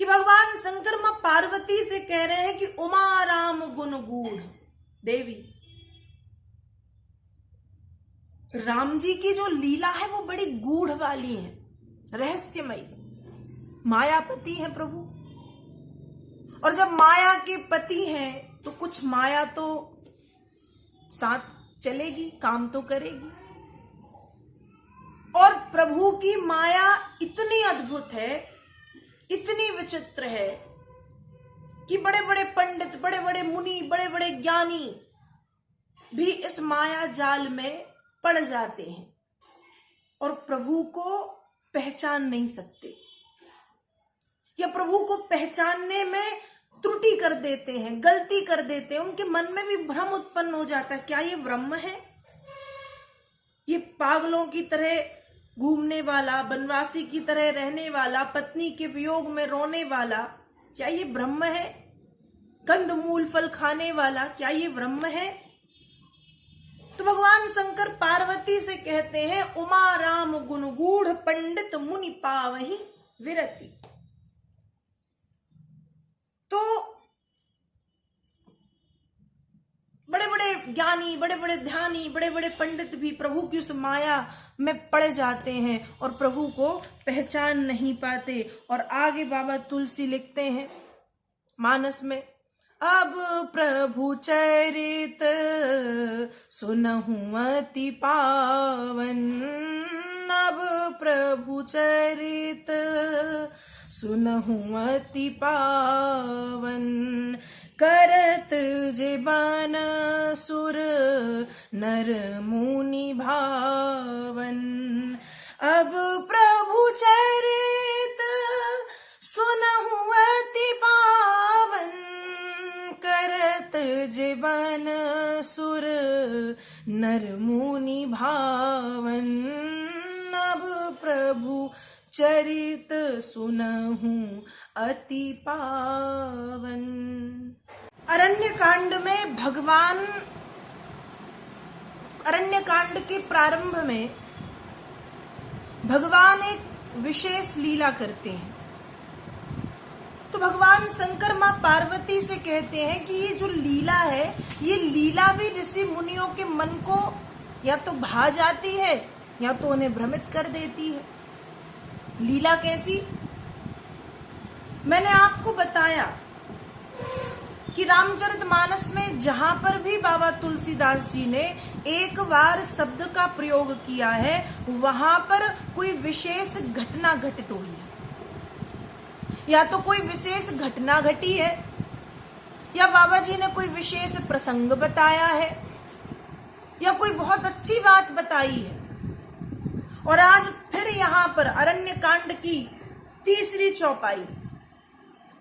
कि भगवान शंकर मां पार्वती से कह रहे हैं कि उमा राम गुण गूढ़ देवी, राम जी की जो लीला है वो बड़ी गूढ़ वाली है, रहस्यमयी, मायापति है प्रभु। और जब माया के पति हैं तो कुछ माया तो साथ चलेगी, काम तो करेगी। और प्रभु की माया इतनी अद्भुत है, इतनी विचित्र है कि बड़े बड़े पंडित, बड़े बड़े मुनि, बड़े बड़े ज्ञानी भी इस माया जाल में पड़ जाते हैं और प्रभु को पहचान नहीं सकते, या प्रभु को पहचानने में त्रुटि कर देते हैं, गलती कर देते हैं। उनके मन में भी भ्रम उत्पन्न हो जाता है, क्या ये ब्रह्म है? ये पागलों की तरह घूमने वाला, बनवासी की तरह रहने वाला, पत्नी के वियोग में रोने वाला, क्या ये ब्रह्म है? कंद मूल फल खाने वाला, क्या ये ब्रह्म है? तो भगवान शंकर पार्वती से कहते हैं उमा राम गुण गूढ़ पंडित मुनि पावहि विरति। तो बड़े बड़े ज्ञानी, बड़े बड़े ध्यानी, बड़े बड़े पंडित भी प्रभु की उस माया में पड़ जाते हैं और प्रभु को पहचान नहीं पाते। और आगे बाबा तुलसी लिखते हैं मानस में, अब प्रभु चरित सुनहु अति पावन, अब प्रभु चरित सुनहु अति पावन, करत जीवन सुर नर मुनि भावन। अब प्रभु चरित सुनहु अति पावन, करत जीवन सुर नर मुनि भावन। अब प्रभु चरित सुनहु अति पावन। अरण्य कांड में भगवान, अरण्य कांड के प्रारंभ में भगवान एक विशेष लीला करते हैं। तो भगवान शंकर मां पार्वती से कहते हैं कि ये जो लीला है, ये लीला भी ऋषि मुनियों के मन को या तो भा जाती है या तो उन्हें भ्रमित कर देती है। लीला कैसी? मैंने आपको बताया कि रामचरितमानस में जहां पर भी बाबा तुलसीदास जी ने एक बार शब्द का प्रयोग किया है, वहां पर कोई विशेष घटना घटित हुई है, या तो कोई विशेष घटना घटी है, या बाबा जी ने कोई विशेष प्रसंग बताया है, या कोई बहुत अच्छी बात बताई है। और आज फिर यहां पर अरण्य कांड की तीसरी चौपाई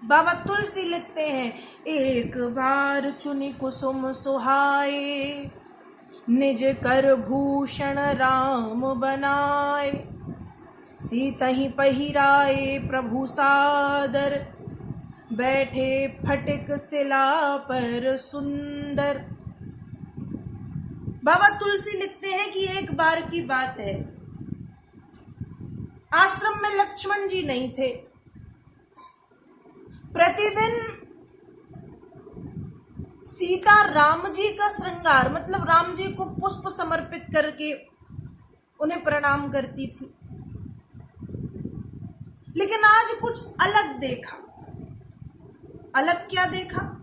बाबा तुलसी लिखते हैं, एक बार चुनि कुसुम सुहाए, निज कर भूषण राम बनाए, सीतहि पहिराए प्रभु सादर, बैठे फटिक शिला पर सुंदर। बाबा तुलसी लिखते हैं कि एक बार की बात है, आश्रम में लक्ष्मण जी नहीं थे। प्रतिदिन सीता राम जी का श्रृंगार, मतलब राम जी को पुष्प समर्पित करके उन्हें प्रणाम करती थी। लेकिन आज कुछ अलग देखा। अलग क्या देखा?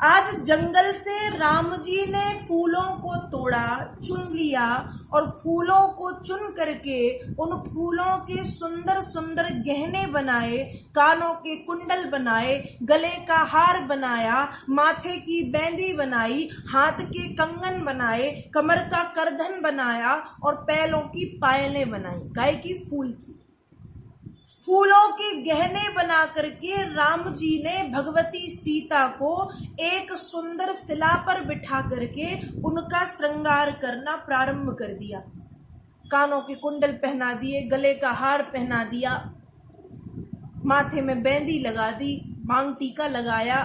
आज जंगल से राम जी ने फूलों को तोड़ा, चुन लिया, और फूलों को चुन करके उन फूलों के सुंदर सुंदर गहने बनाए, कानों के कुंडल बनाए, गले का हार बनाया, माथे की बेंदी बनाई, हाथ के कंगन बनाए, कमर का करधन बनाया और पैरों की पायलें बनाई। गाय की फूल की फूलों के गहने बना करके राम जी ने भगवती सीता को एक सुंदर शिला पर बिठा करके उनका श्रृंगार करना प्रारंभ कर दिया। कानों के कुंडल पहना दिए, गले का हार पहना दिया, माथे में बेंदी लगा दी, मांग टीका लगाया,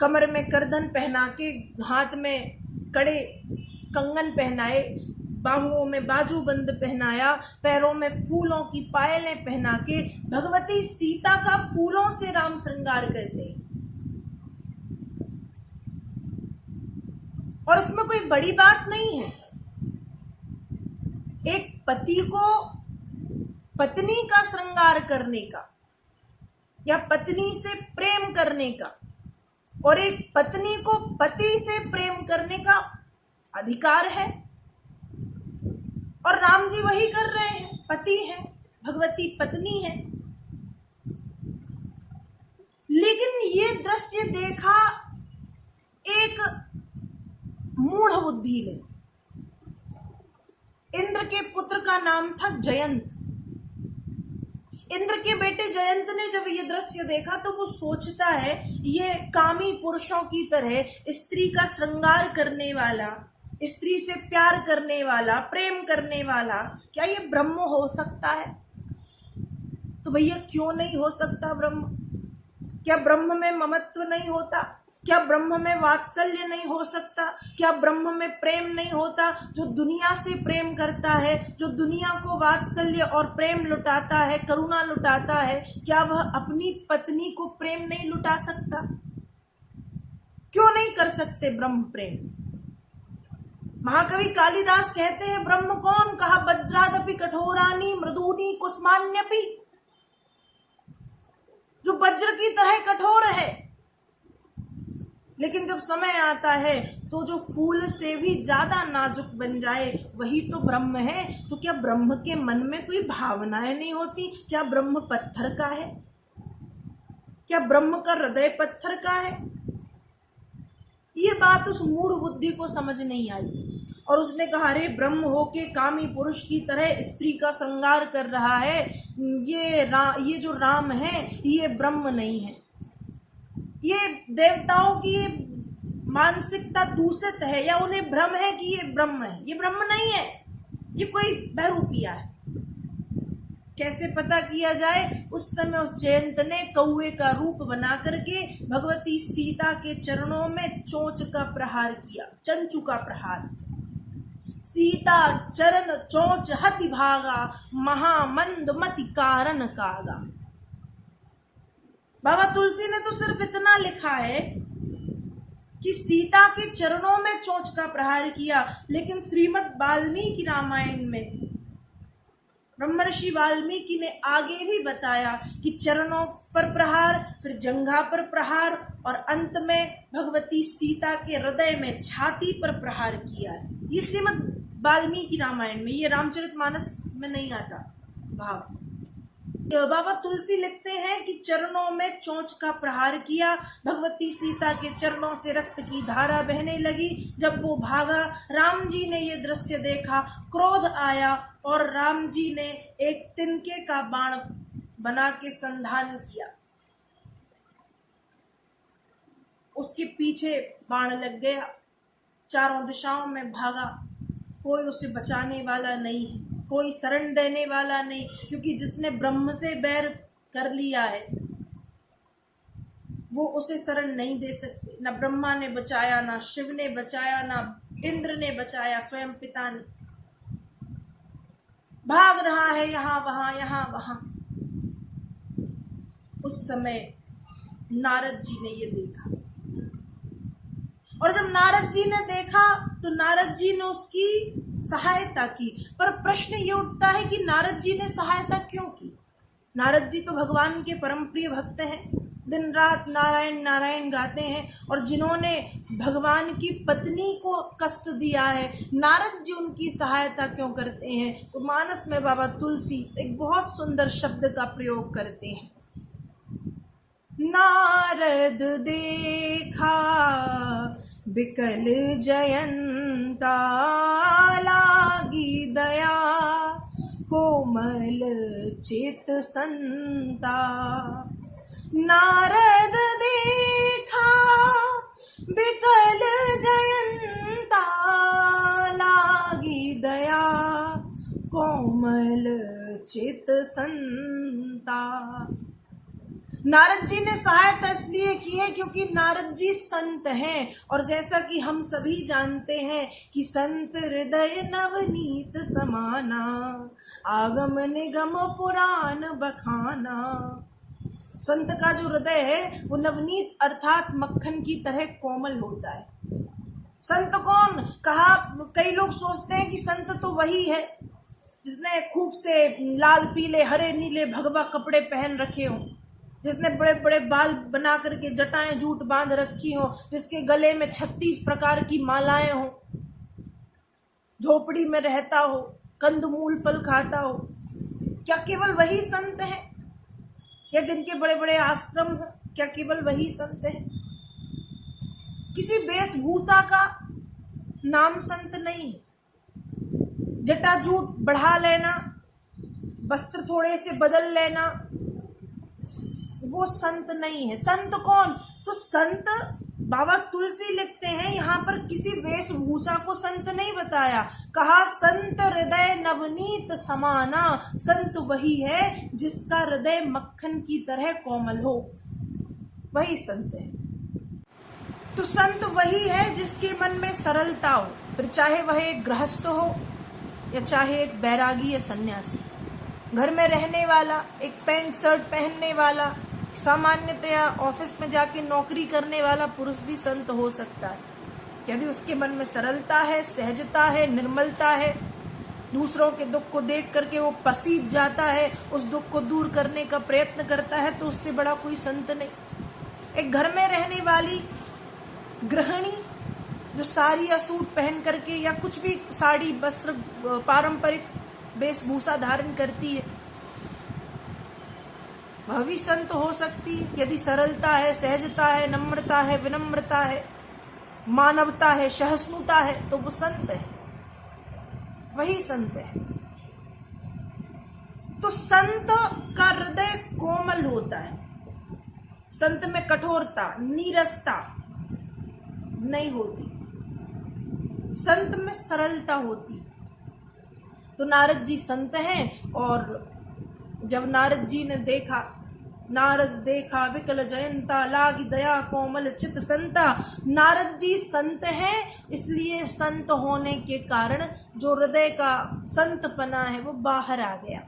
कमर में करधन पहना के हाथ में कड़े कंगन पहनाए, बाहुओं में बाजूबंद पहनाया, पैरों में फूलों की पायलें पहना के भगवती सीता का फूलों से राम श्रृंगार करते। और उसमें कोई बड़ी बात नहीं है। एक पति को पत्नी का श्रृंगार करने का या पत्नी से प्रेम करने का और एक पत्नी को पति से प्रेम करने का अधिकार है, और राम जी वही कर रहे हैं। पति है, भगवती पत्नी है। लेकिन ये दृश्य देखा एक मूढ़ बुद्धि ने। इंद्र के पुत्र का नाम था जयंत। इंद्र के बेटे जयंत ने जब ये दृश्य देखा तो वो सोचता है, ये कामी पुरुषों की तरह स्त्री का श्रृंगार करने वाला, स्त्री से प्यार करने वाला, प्रेम करने वाला, क्या ये ब्रह्म हो सकता है? तो भैया क्यों नहीं हो सकता ब्रह्म? क्या ब्रह्म में ममत्व नहीं होता? क्या ब्रह्म में वात्सल्य नहीं हो सकता? क्या ब्रह्म में प्रेम नहीं होता? जो दुनिया से प्रेम करता है, जो दुनिया को वात्सल्य और प्रेम लुटाता है, करुणा लुटाता है, क्या वह अपनी पत्नी को प्रेम नहीं लुटा सकता? क्यों नहीं कर सकते ब्रह्म प्रेम? महाकवि कालिदास कहते हैं, ब्रह्म कौन कहा वज्रादपि कठोरानी मृदूनी कुस्मान्यपि। जो वज्र की तरह कठोर है, लेकिन जब समय आता है तो जो फूल से भी ज्यादा नाजुक बन जाए वही तो ब्रह्म है। तो क्या ब्रह्म के मन में कोई भावनाएं नहीं होती? क्या ब्रह्म पत्थर का है? क्या ब्रह्म का हृदय पत्थर का है? ये बात उस मूढ़ बुद्धि को समझ नहीं आई और उसने कहा, अरे ब्रह्म होके कामी पुरुष की तरह स्त्री का श्रृंगार कर रहा है, ये जो राम है ये ब्रह्म नहीं है। ये देवताओं की मानसिकता दूषित है, या उन्हें भ्रम है कि ये ब्रह्म है। ये ब्रह्म नहीं है, ये कोई बहरूपिया है। कैसे पता किया जाए? उस समय उस जयंत ने कौवे का रूप बना करके भगवती सीता के चरणों में चोंच का प्रहार किया, चंचू का प्रहार। सीता चरण चोंच हति भागा, महामंद मति कारण कागा। बाबा तुलसी ने तो सिर्फ इतना लिखा है कि सीता के चरणों में चोंच का प्रहार किया, लेकिन श्रीमद् वाल्मीकि रामायण में ब्रह्मर्षि वाल्मीकि ने आगे भी बताया कि चरणों पर प्रहार, फिर जंघा पर प्रहार और अंत में भगवती सीता के हृदय में छाती पर प्रहार किया है। ये श्रीमद् वाल्मीकि रामायण में, ये रामचरितमानस में नहीं आता भाव। बाबा तुलसी लिखते हैं कि चरणों में चोंच का प्रहार किया, भगवती सीता के चरणों से रक्त की धारा बहने लगी। जब वो भागा, राम जी ने ये दृश्य देखा, क्रोध आया और राम जी ने एक तिनके का बाण बना के संधान किया। उसके पीछे बाण लग गया, चारों दिशाओं में भागा, कोई उसे बचाने वाला नहीं है, कोई शरण देने वाला नहीं, क्योंकि जिसने ब्रह्म से बैर कर लिया है वो उसे शरण नहीं दे सकते। न ब्रह्मा ने बचाया, ना शिव ने बचाया, ना इंद्र ने बचाया, स्वयं पिता ने। भाग रहा है यहाँ वहां। उस समय नारद जी ने ये देखा, और जब नारद जी ने देखा तो नारद जी ने उसकी सहायता की। पर प्रश्न ये उठता है कि नारद जी ने सहायता क्यों की? नारद जी तो भगवान के परम प्रिय भक्त हैं, दिन रात नारायण नारायण गाते हैं, और जिन्होंने भगवान की पत्नी को कष्ट दिया है, नारद जी उनकी सहायता क्यों करते हैं? तो मानस में बाबा तुलसी एक बहुत सुंदर शब्द का प्रयोग करते हैं। नारद देखा बिकल जयंता, लागी दया कोमल चित संता। नारद देखा बिकल जयंता, लागी दया कोमल चित संता। नारद जी ने सहायता इसलिए की है क्योंकि नारद जी संत हैं, और जैसा कि हम सभी जानते हैं कि संत हृदय नवनीत समाना, आगम निगम पुराण बखाना। संत का जो हृदय है वो नवनीत अर्थात मक्खन की तरह कोमल होता है। संत कौन कहा? कई लोग सोचते हैं कि संत तो वही है जिसने खूब से लाल पीले हरे नीले भगवा कपड़े पहन रखे हों, जिसने बड़े बड़े बाल बना करके जटाएं जूट बांध रखी हो, जिसके गले में 36 प्रकार की मालाएं हो, झोपड़ी में रहता हो, कंदमूल फल खाता हो। क्या केवल वही संत है? या जिनके बड़े बड़े आश्रम हो, क्या केवल वही संत है? किसी वेशभूषा का नाम संत नहीं है। जटाजूट बढ़ा लेना, वस्त्र थोड़े से बदल लेना, वो संत नहीं है। संत कौन? तो संत बाबा तुलसी लिखते हैं यहाँ पर किसी वेशभूषा को संत नहीं बताया, कहा संत हृदय नवनीत समाना। संत वही है जिसका हृदय मक्खन की तरह कोमल हो, वही संत है। तो संत वही है जिसके मन में सरलता हो, फिर चाहे वह एक गृहस्थ हो या चाहे एक बैरागी या सन्यासी, घर में रहने वाला, एक पैंट शर्ट पहनने वाला, सामान्यतया ऑफिस में जाके नौकरी करने वाला पुरुष भी संत हो सकता है यदि उसके मन में सरलता है, सहजता है, निर्मलता है, दूसरों के दुख को देख करके वो पसीज जाता है, उस दुख को दूर करने का प्रयत्न करता है, तो उससे बड़ा कोई संत नहीं। एक घर में रहने वाली गृहिणी जो साड़ी या सूट पहन करके या कुछ भी साड़ी वस्त्र पारंपरिक वेशभूषा धारण करती है, वह भी संत हो सकती है यदि सरलता है, सहजता है, नम्रता है, विनम्रता है, मानवता है, सहिष्णुता है, तो वो संत है, वही संत है। तो संत का हृदय कोमल होता है, संत में कठोरता, नीरसता नहीं होती, संत में सरलता होती। तो नारद जी संत हैं, और जब नारद जी ने देखा, नारद देखा विकल जयंता, लागी दया कोमल चित संता। नारद जी संत हैं, इसलिए संत होने के कारण जो हृदय का संतपना है वो बाहर आ गया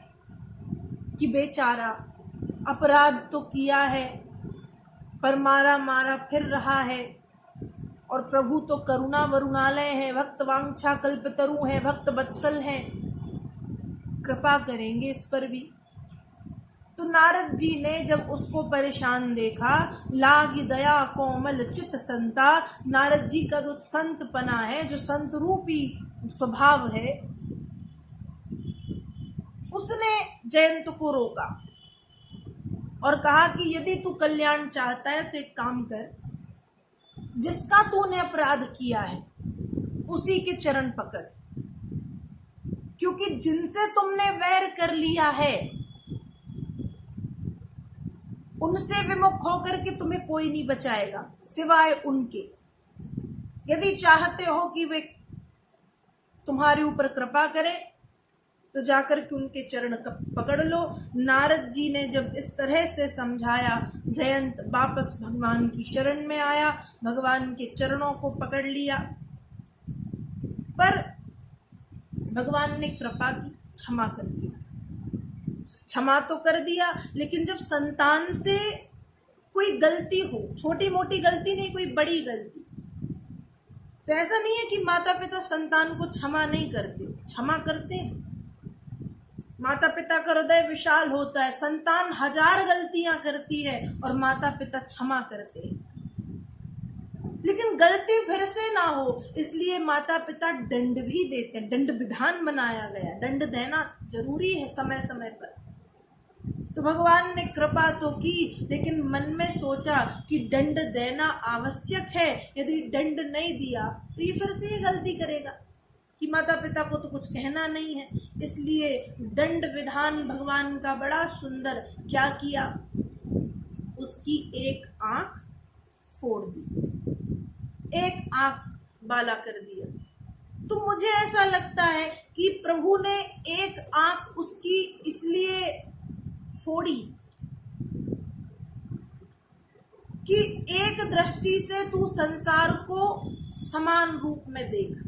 कि बेचारा अपराध तो किया है पर मारा मारा फिर रहा है, और प्रभु तो करुणा वरुणालय है, भक्त वांछा कल्पतरु है, भक्त वत्सल है, कृपा करेंगे इस पर भी। तो नारद जी ने जब उसको परेशान देखा, लागी दया कोमल चित संता, नारद जी का जो संतपना है, जो संत रूपी स्वभाव है, उसने जयंत को रोका और कहा कि यदि तू कल्याण चाहता है तो एक काम कर, जिसका तूने अपराध किया है उसी के चरण पकड़, क्योंकि जिनसे तुमने वैर कर लिया है उनसे विमुख होकर के तुम्हें कोई नहीं बचाएगा सिवाय उनके। यदि चाहते हो कि वे तुम्हारे ऊपर कृपा करें तो जाकर के उनके चरण पकड़ लो। नारद जी ने जब इस तरह से समझाया, जयंत वापस भगवान की शरण में आया, भगवान के चरणों को पकड़ लिया, पर भगवान ने कृपा की, क्षमा कर दिया। क्षमा तो कर दिया, लेकिन जब संतान से कोई गलती हो, छोटी मोटी गलती नहीं, कोई बड़ी गलती, तो ऐसा नहीं है कि माता पिता संतान को क्षमा नहीं करते, क्षमा करते हैं। माता पिता का हृदय विशाल होता है, संतान 1000 गलतियां करती है और माता पिता क्षमा करते हैं, लेकिन गलती फिर से ना हो इसलिए माता पिता दंड भी देते हैं। दंड विधान बनाया गया, दंड देना जरूरी है समय समय पर। तो भगवान ने कृपा तो की, लेकिन मन में सोचा कि दंड देना आवश्यक है, यदि दंड नहीं दिया तो ये फिर से ये गलती करेगा कि माता पिता को तो कुछ कहना नहीं है, इसलिए दंड विधान भगवान का बड़ा सुंदर। क्या किया? उसकी एक आंख फोड़ दी, एक आंख बाला कर दिया। तो मुझे ऐसा लगता है कि प्रभु ने एक आंख उसकी इसलिए फोड़ी कि एक दृष्टि से तू संसार को समान रूप में देख।